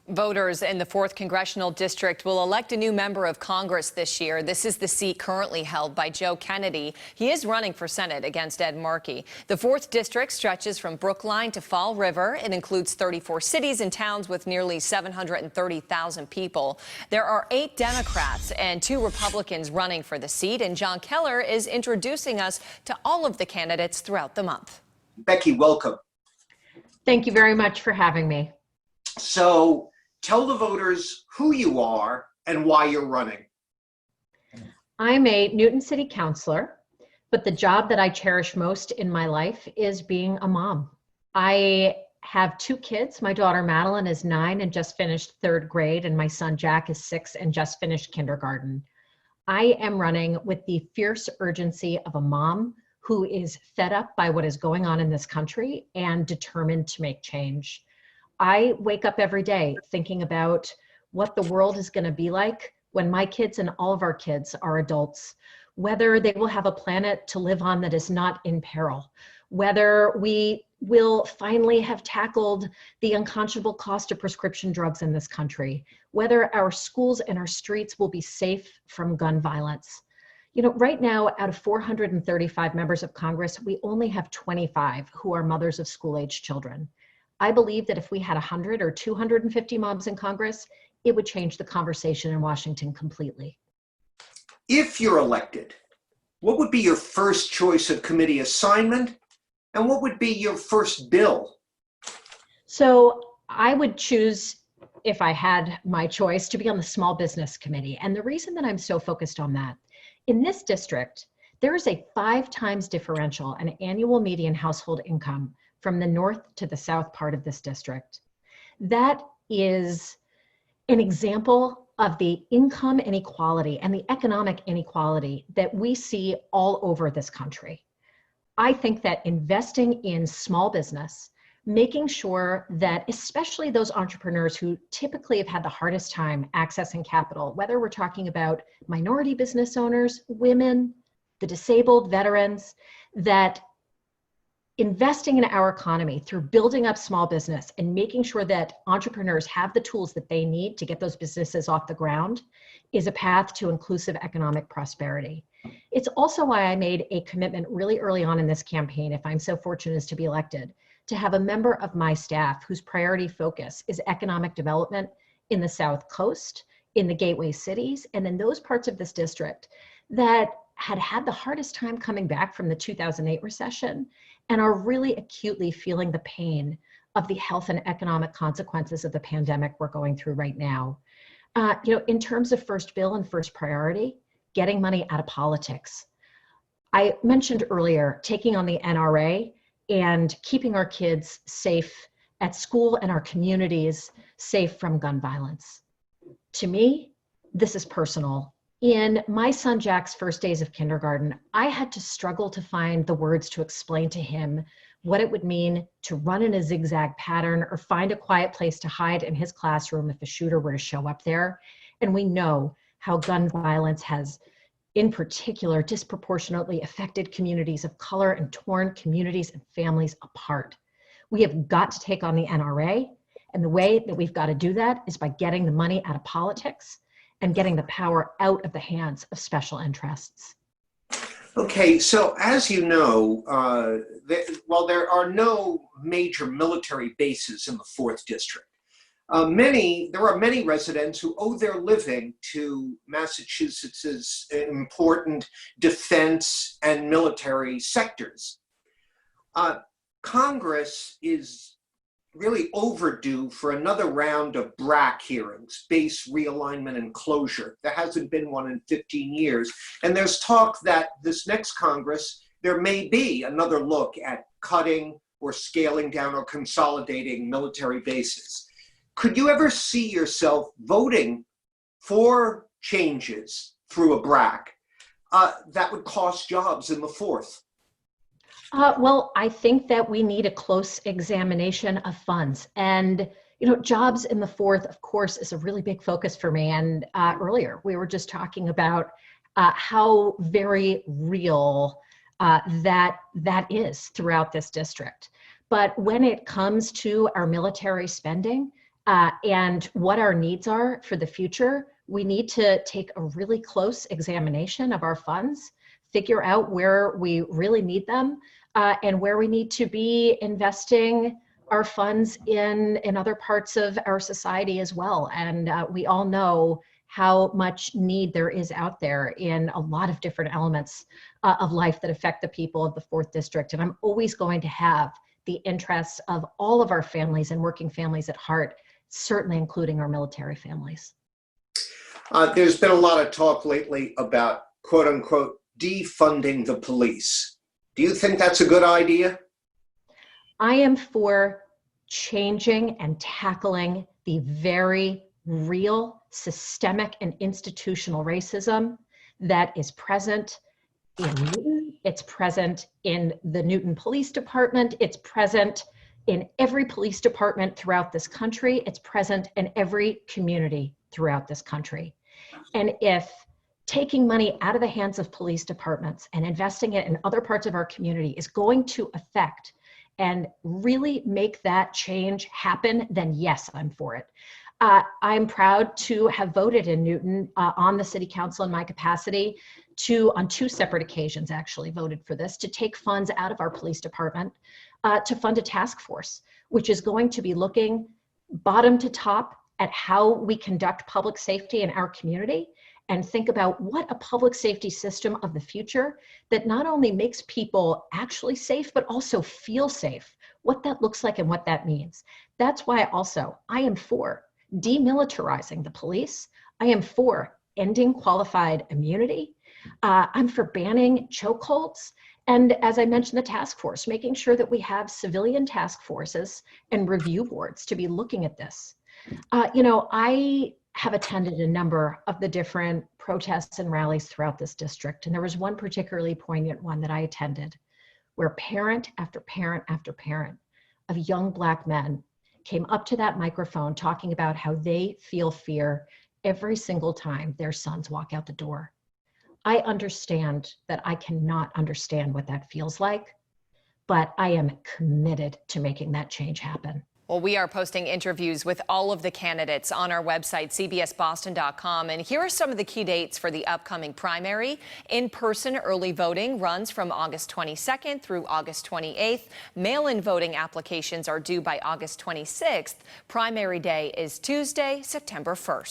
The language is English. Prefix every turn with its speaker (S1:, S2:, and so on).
S1: Voters in the 4th Congressional District will elect a new member of Congress this year. This is the seat currently held by Joe Kennedy. He is running for Senate against Ed Markey. The 4th District stretches from Brookline to Fall River. It includes 34 cities and towns with nearly 730,000 people. There are 8 Democrats and 2 Republicans running for the seat, and John Keller is introducing us to all of the candidates throughout the month.
S2: Becky, welcome.
S3: Thank you very much for having me.
S2: So tell the voters who you are and why you're running.
S3: I'm a Newton City Councilor, but the job that I cherish most in my life is being a mom. I have 2 kids. My daughter Madeline is 9 and just finished 3rd grade, and my son Jack is 6 and just finished kindergarten. I am running with the fierce urgency of a mom who is fed up by what is going on in this country and determined to make change. I wake up every day thinking about what the world is going to be like when my kids and all of our kids are adults, whether they will have a planet to live on that is not in peril, whether we will finally have tackled the unconscionable cost of prescription drugs in this country, whether our schools and our streets will be safe from gun violence. You know, right now, out of 435 members of Congress, we only have 25 who are mothers of school-age children. I believe that if we had 100 or 250 moms in Congress, it would change the conversation in Washington completely.
S2: If you're elected, what would be your first choice of committee assignment, and what would be your first bill?
S3: So I would choose, if I had my choice, to be on the Small Business Committee. And the reason that I'm so focused on that, in this district, there is a 5 times differential in annual median household income from the north to the south part of this district. That is an example of the income inequality and the economic inequality that we see all over this country. I think that investing in small business, making sure that especially those entrepreneurs who typically have had the hardest time accessing capital, whether we're talking about minority business owners, women, the disabled, veterans, that investing in our economy through building up small business and making sure that entrepreneurs have the tools that they need to get those businesses off the ground is a path to inclusive economic prosperity. It's also why I made a commitment really early on in this campaign, if I'm so fortunate as to be elected, to have a member of my staff whose priority focus is economic development in the South Coast, in the gateway cities, and in those parts of this district that had the hardest time coming back from the 2008 recession and are really acutely feeling the pain of the health and economic consequences of the pandemic we're going through right now. In terms of first bill and first priority, getting money out of politics. I mentioned earlier, taking on the NRA and keeping our kids safe at school and our communities safe from gun violence. To me, this is personal. In my son Jack's first days of kindergarten, I had to struggle to find the words to explain to him what it would mean to run in a zigzag pattern or find a quiet place to hide in his classroom if a shooter were to show up there. And we know how gun violence has, in particular, disproportionately affected communities of color and torn communities and families apart. We have got to take on the NRA, and the way that we've got to do that is by getting the money out of politics and getting the power out of the hands of special interests.
S2: Okay, so as you know, while there are no major military bases in the 4th District, there are many residents who owe their living to Massachusetts's important defense and military sectors. Congress is really overdue for another round of BRAC hearings, base realignment and closure. There hasn't been one in 15 years. And there's talk that this next Congress, there may be another look at cutting or scaling down or consolidating military bases. Could you ever see yourself voting for changes through a BRAC that would cost jobs in the 4th?
S3: Well, I think that we need a close examination of funds. And, jobs in the 4th, of course, is a really big focus for me. And earlier, we were just talking about how very real that is throughout this district. But when it comes to our military spending, and what our needs are for the future, we need to take a really close examination of our funds, figure out where we really need them, and where we need to be investing our funds in other parts of our society as well. And we all know how much need there is out there in a lot of different elements of life that affect the people of the 4th District. And I'm always going to have the interests of all of our families and working families at heart, certainly including our military families.
S2: There's been a lot of talk lately about, quote unquote, defunding the police. Do you think that's a good idea?
S3: I am for changing and tackling the very real systemic and institutional racism that is present in Newton. It's present in the Newton Police Department. It's present in every police department throughout this country. It's present in every community throughout this country. And if taking money out of the hands of police departments and investing it in other parts of our community is going to affect and really make that change happen, then yes, I'm for it. I'm proud to have voted in Newton on the city council in my capacity on 2 separate occasions actually voted for this, to take funds out of our police department to fund a task force, which is going to be looking bottom to top at how we conduct public safety in our community and think about what a public safety system of the future that not only makes people actually safe, but also feel safe, what that looks like and what that means. That's why I am for demilitarizing the police. I am for ending qualified immunity. I'm for banning chokeholds. And as I mentioned, the task force, making sure that we have civilian task forces and review boards to be looking at this. I have attended a number of the different protests and rallies throughout this district. And there was one particularly poignant one that I attended where parent after parent after parent of young Black men came up to that microphone talking about how they feel fear every single time their sons walk out the door. I understand that I cannot understand what that feels like, but I am committed to making that change happen.
S1: Well, we are posting interviews with all of the candidates on our website, cbsboston.com. And here are some of the key dates for the upcoming primary. In-person early voting runs from August 22nd through August 28th. Mail-in voting applications are due by August 26th. Primary day is Tuesday, September 1st.